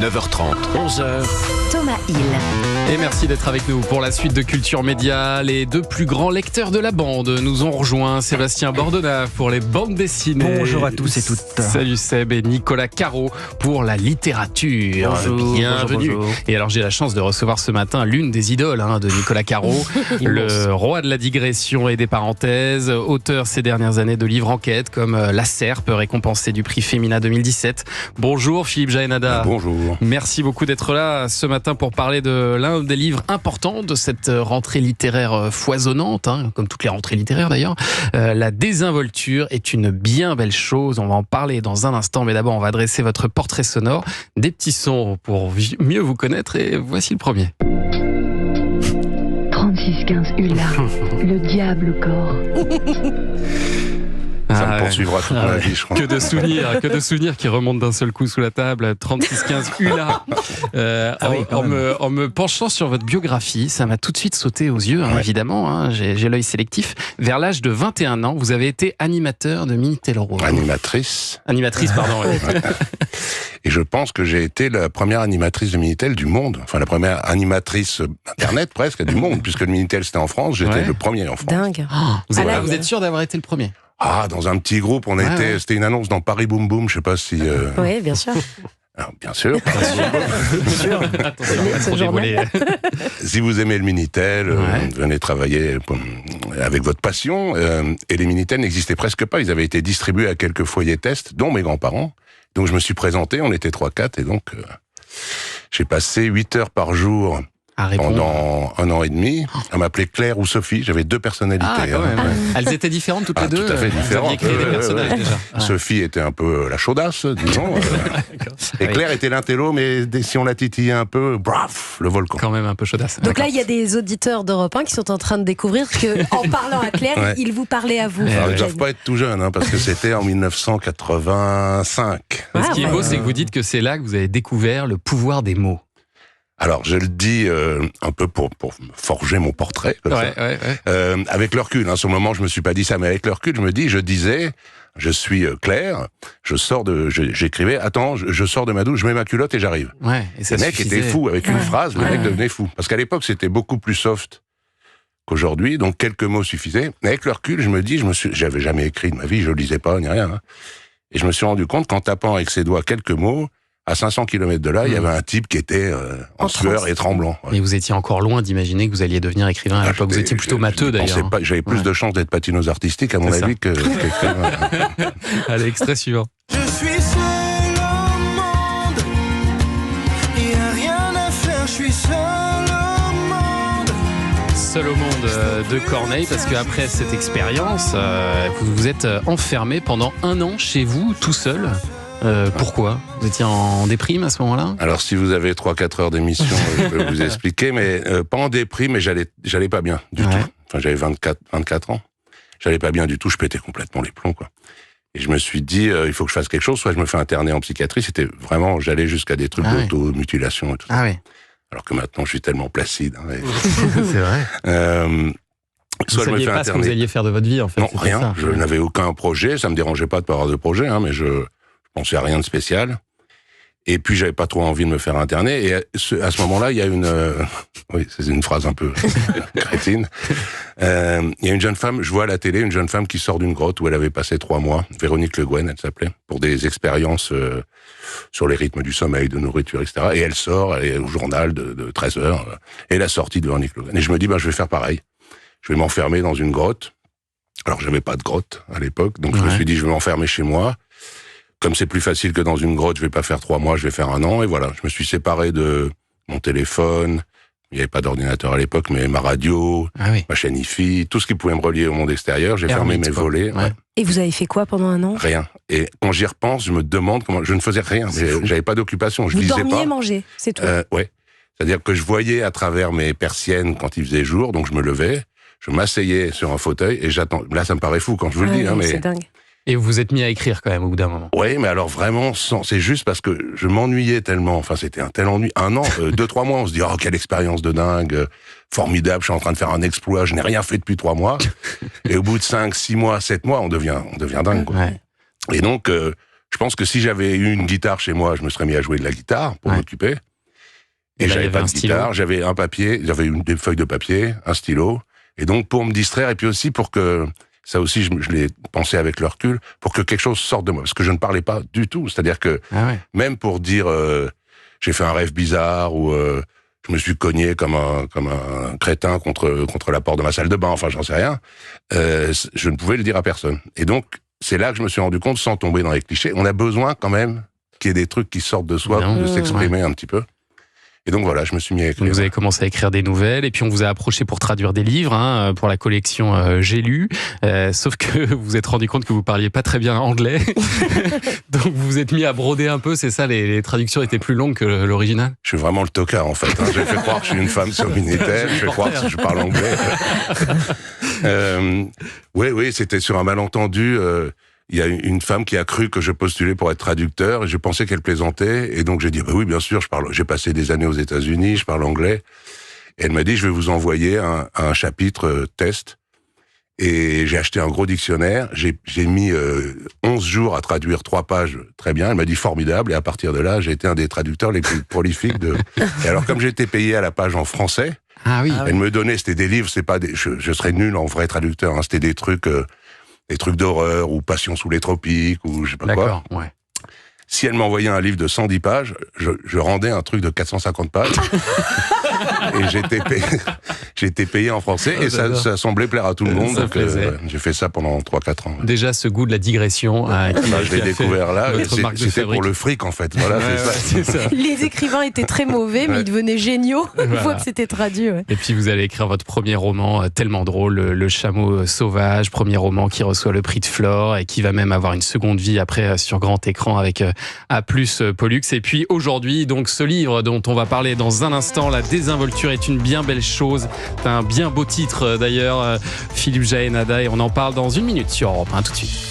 9h30, 11h. Thomas Hill. Et merci d'être avec nous pour la suite de Culture Média. Les deux plus grands lecteurs de la bande nous ont rejoints. Sébastien Bordona pour les bandes dessinées. Bonjour à tous et toutes. Salut Seb, et Nicolas Caro pour la littérature. Bonjour. Bienvenue. Bonjour. Et alors j'ai la chance de recevoir ce matin l'une des idoles de Nicolas Caro, le roi de la digression et des parenthèses, auteur ces dernières années de livres enquêtes comme La Serpe, récompensé du prix Femina 2017. Bonjour Philippe Jaénada. Bonjour. Merci beaucoup d'être là ce matin pour parler de l'un des livres importants de cette rentrée littéraire foisonnante, comme toutes les rentrées littéraires d'ailleurs. La désinvolture est une bien belle chose, on va en parler dans un instant, mais d'abord on va dresser votre portrait sonore, des petits sons pour mieux vous connaître, et voici le premier. 3615 Hula, le diable corps. Ça me poursuivra toute ma vie, je crois. Que de souvenirs qui remontent d'un seul coup sous la table. 3615 Hula. En me penchant sur votre biographie, ça m'a tout de suite sauté aux yeux, évidemment. J'ai l'œil sélectif. Vers l'âge de 21 ans, vous avez été animateur de Minitel Rose. Animatrice, pardon. Ouais. Et je pense que j'ai été la première animatrice de Minitel du monde. Enfin, la première animatrice Internet presque du monde, puisque le Minitel c'était en France, j'étais le premier en France. Dingue. Vous êtes sûr d'avoir été le premier? Ah, dans un petit groupe, c'était une annonce dans Paris Boom Boom, je sais pas si... Oui, bien sûr. Alors, bien sûr. Attention, Si vous aimez le Minitel, venez travailler avec votre passion. Et les Minitel n'existaient presque pas. Ils avaient été distribués à quelques foyers tests, dont mes grands-parents. Donc je me suis présenté, on était 3-4, et donc j'ai passé 8 heures par jour pendant 1 an et demi à m'appeler Claire ou Sophie. J'avais 2 personnalités. Elles étaient différentes toutes les deux? Tout à fait différentes. Vous aviez créé des personnages déjà. Sophie était un peu la chaudasse, disons. Et Claire était l'intello, mais si on la titillait un peu, braf, le volcan. Quand même un peu chaudasse. Donc là, il y a des auditeurs d'Europe 1 qui sont en train de découvrir que, en parlant à Claire, il vous parlait à vous. Alors, ils ne doivent pas être tout jeunes, parce que c'était en 1985. Ce qui est beau, c'est que vous dites que c'est là que vous avez découvert le pouvoir des mots. Alors, je le dis un peu pour forger mon portrait, comme ça. Avec le recul, sur le moment, je me suis pas dit ça, mais avec le recul, je disais, je suis Claire, j'écrivais, attends, je sors de ma douche, je mets ma culotte et j'arrive. Et ça le mec était fou, avec une phrase, le mec devenait fou. Parce qu'à l'époque, c'était beaucoup plus soft qu'aujourd'hui, donc quelques mots suffisaient. Mais avec le recul, je me dis, j'avais jamais écrit de ma vie, je lisais pas, ni rien. Et je me suis rendu compte qu'en tapant avec ses doigts quelques mots, à 500 km de là, il y avait un type qui était en sueur et tremblant. Et vous étiez encore loin d'imaginer que vous alliez devenir écrivain à l'époque. Vous étiez plutôt matheux d'ailleurs. J'avais plus de chances d'être patineuse artistique, à mon avis, qu'écrivain. Allez, extrait suivant. Je suis seul au monde, il n'y a rien à faire, je suis seul au monde. Seul au monde de Corneille, parce qu'après cette expérience, vous vous êtes enfermé pendant 1 an chez vous, tout seul. Pourquoi? Vous étiez en déprime à ce moment-là? Alors, si vous avez 3-4 heures d'émission, je peux vous expliquer, mais pas en déprime, mais j'allais pas bien du tout. Enfin, j'avais 24 ans. J'allais pas bien du tout, je pétais complètement les plombs, quoi. Et je me suis dit, il faut que je fasse quelque chose, soit je me fais interner en psychiatrie. C'était vraiment, j'allais jusqu'à des trucs d'automutilation et tout ça. Alors que maintenant, je suis tellement placide. C'est vrai. Soit je me fais pas ce que vous alliez faire de votre vie, en fait. Non, rien. Je n'avais aucun projet. Ça me dérangeait pas de pas avoir de projet, mais je pensais à rien de spécial. Et puis, j'avais pas trop envie de me faire interner. Et à ce moment-là, il y a oui, c'est une phrase un peu crétine. Il y a une jeune femme, je vois à la télé, une jeune femme qui sort d'une grotte où elle avait passé 3 mois. Véronique Le Guen, elle s'appelait, pour des expériences sur les rythmes du sommeil, de nourriture, etc. Et elle sort, elle est au journal de 13 heures, et la sortie de Véronique Le Guen. Et je me dis, je vais faire pareil. Je vais m'enfermer dans une grotte. Alors, j'avais pas de grotte à l'époque, donc je me suis dit, je vais m'enfermer chez moi. Comme c'est plus facile que dans une grotte, je vais pas faire 3 mois, je vais faire 1 an. Et voilà, je me suis séparé de mon téléphone. Il n'y avait pas d'ordinateur à l'époque, mais ma radio, ma chaîne IFI, tout ce qui pouvait me relier au monde extérieur. J'ai fermé mes volets. Et vous avez fait quoi pendant 1 an? Rien. Et quand j'y repense, je me demande comment... Je ne faisais rien. J'avais pas d'occupation. Je lisais pas. Vous dormiez, mangez, c'est tout. C'est-à-dire que je voyais à travers mes persiennes quand il faisait jour, donc je me levais, je m'asseyais sur un fauteuil et j'attends. Là, ça me paraît fou quand je vous le dis. Mais c'est dingue. Et vous vous êtes mis à écrire quand même au bout d'un moment. Oui, mais alors vraiment, c'est juste parce que je m'ennuyais tellement. Enfin, c'était un tel ennui. 1 an, 2-3 mois, on se dit, oh, quelle expérience de dingue, formidable, je suis en train de faire un exploit, je n'ai rien fait depuis 3 mois. Et au bout de 5, 6 mois, 7 mois, on devient dingue, quoi. Et donc, Je pense que si j'avais eu une guitare chez moi, je me serais mis à jouer de la guitare pour m'occuper. Et là, j'avais pas de guitare, j'avais un papier, j'avais des feuilles de papier, un stylo. Et donc, pour me distraire, et puis aussi pour que, ça aussi, je l'ai pensé avec le recul, pour que quelque chose sorte de moi. Parce que je ne parlais pas du tout. C'est-à-dire que, même pour dire, j'ai fait un rêve bizarre, ou je me suis cogné comme un crétin contre la porte de ma salle de bain, enfin, j'en sais rien, je ne pouvais le dire à personne. Et donc, c'est là que je me suis rendu compte, sans tomber dans les clichés, on a besoin quand même qu'il y ait des trucs qui sortent de soi, de s'exprimer un petit peu. Et donc voilà, je me suis mis à écrire. Vous avez commencé à écrire des nouvelles, et puis on vous a approché pour traduire des livres, pour la collection J'ai lu. Sauf que vous vous êtes rendu compte que vous parliez pas très bien anglais. Donc vous vous êtes mis à broder un peu, c'est ça, les traductions étaient plus longues que l'original? Je suis vraiment le tocard en fait. J'ai fait croire que je suis une femme sur Minitel, je fais croire que je parle anglais. Oui, c'était sur un malentendu. Il y a une femme qui a cru que je postulais pour être traducteur, et je pensais qu'elle plaisantait, et donc j'ai dit, oui, bien sûr, j'ai passé des années aux États-Unis, je parle anglais, et elle m'a dit, je vais vous envoyer un chapitre test, et j'ai acheté un gros dictionnaire, j'ai mis 11 jours à traduire 3 pages très bien, elle m'a dit formidable, et à partir de là, j'ai été un des traducteurs les plus prolifiques Et alors, comme j'étais payé à la page en français, elle me donnait, c'était des livres, c'est pas je serais nul en vrai traducteur, c'était des trucs d'horreur, ou Passion sous les tropiques, ou je sais pas quoi. Ouais. Si elle m'envoyait un livre de 110 pages, je rendais un truc de 450 pages. Et j'étais payé en français, et ça semblait plaire à tout le monde. Donc, j'ai fait ça pendant 3-4 ans. Déjà, ce goût de la digression. Je l'ai découvert là. C'était pour le fric, en fait. Voilà, c'est ça. Les écrivains étaient très mauvais, mais ils devenaient géniaux une fois que c'était traduit. Et puis, vous allez écrire votre premier roman tellement drôle, Le Chameau sauvage, premier roman qui reçoit le prix de Flore, et qui va même avoir une seconde vie après sur grand écran avec A+ Pollux. Et puis aujourd'hui, donc, ce livre dont on va parler dans un instant, La désinvolture est une bien belle chose. C'est un bien beau titre d'ailleurs, Philippe Jaénada, et on en parle dans 1 minute sur Europe 1, tout de suite.